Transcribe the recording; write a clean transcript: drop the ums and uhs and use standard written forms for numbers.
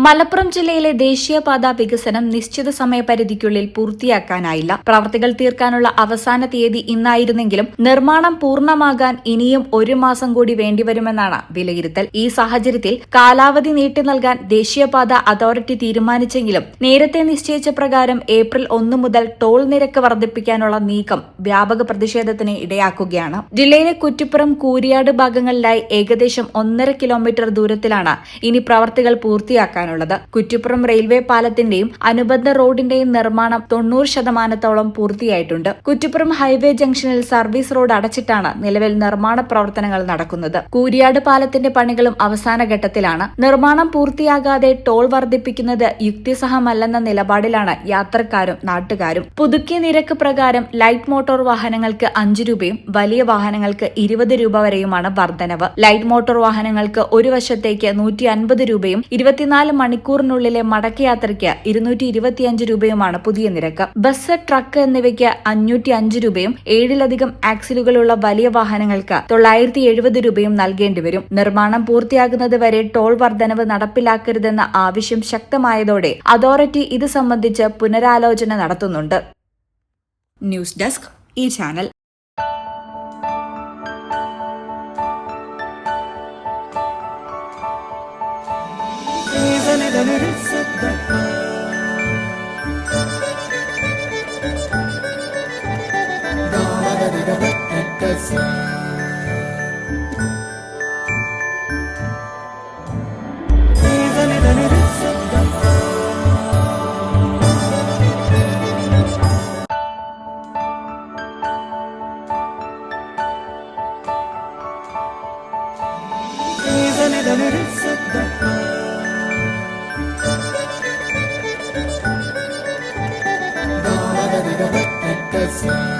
മലപ്പുറം ജില്ലയിലെ ദേശീയപാത വികസനം നിശ്ചിത സമയപരിധിക്കുള്ളിൽ പൂർത്തിയാക്കാനായില്ല. പ്രവൃത്തികൾ തീർക്കാനുള്ള അവസാന തീയതി ഇന്നായിരുന്നെങ്കിലും നിർമ്മാണം പൂർണ്ണമാകാൻ ഇനിയും 1 മാസം കൂടി വേണ്ടിവരുമെന്നാണ് വിലയിരുത്തൽ. ഈ സാഹചര്യത്തിൽ കാലാവധി നീട്ടി നൽകാൻ ദേശീയപാത അതോറിറ്റി തീരുമാനിച്ചെങ്കിലും നേരത്തെ നിശ്ചയിച്ച പ്രകാരം ഏപ്രിൽ 1 മുതൽ ടോൾ നിരക്ക് വർദ്ധിപ്പിക്കാനുള്ള നീക്കം വ്യാപക പ്രതിഷേധത്തിന് ഇടയാക്കുകയാണ്. ജില്ലയിലെ കുറ്റിപ്പുറം, കൂരിയാട് ഭാഗങ്ങളിലായി ഏകദേശം 1.5 കിലോമീറ്റർ ദൂരത്തിലാണ് ഇനി പ്രവൃത്തികൾ പൂർത്തിയാക്കാൻ. കുറ്റിപ്പുറം റെയിൽവേ പാലത്തിന്റെയും അനുബന്ധ റോഡിന്റെയും നിർമ്മാണം 90% പൂർത്തിയായിട്ടുണ്ട്. കുറ്റിപ്പുറം ഹൈവേ ജംഗ്ഷനിൽ സർവീസ് റോഡ് അടച്ചിട്ടാണ് നിലവിൽ നിർമ്മാണ പ്രവർത്തനങ്ങൾ നടക്കുന്നത്. കൂരിയാട് പാലത്തിന്റെ പണികളും അവസാന ഘട്ടത്തിലാണ്. നിർമ്മാണം പൂർത്തിയാകാതെ ടോൾ വർദ്ധിപ്പിക്കുന്നത് യുക്തിസഹമല്ലെന്ന നിലപാടിലാണ് യാത്രക്കാരും നാട്ടുകാരും. പുതുക്കിയ നിരക്ക് പ്രകാരം ലൈറ്റ് മോട്ടോർ വാഹനങ്ങൾക്ക് 5 രൂപയും വലിയ വാഹനങ്ങൾക്ക് 20 രൂപ വരെയുമാണ് വർധനവ്. ലൈറ്റ് മോട്ടോർ വാഹനങ്ങൾക്ക് ഒരു വശത്തേക്ക് 150 രൂപയും 24 മണിക്കൂറിനുള്ളിലെ മടക്കയാത്രയ്ക്ക് 225 രൂപയുമാണ് പുതിയ നിരക്ക്. ബസ്, ട്രക്ക് എന്നിവയ്ക്ക് 505 രൂപയും 7-ലധികം ആക്സിലുകളുള്ള വലിയ വാഹനങ്ങൾക്ക് 970 രൂപയും നൽകേണ്ടി വരും. നിർമ്മാണം പൂർത്തിയാകുന്നത് വരെ ടോൾ വർധനവ് നടപ്പിലാക്കരുതെന്ന ആവശ്യം ശക്തമായതോടെ അതോറിറ്റി ഇത് സംബന്ധിച്ച് പുനരാലോചന നടത്തുന്നുണ്ട്. ന്യൂസ് ഡെസ്ക് ഈ ചാനൽ. See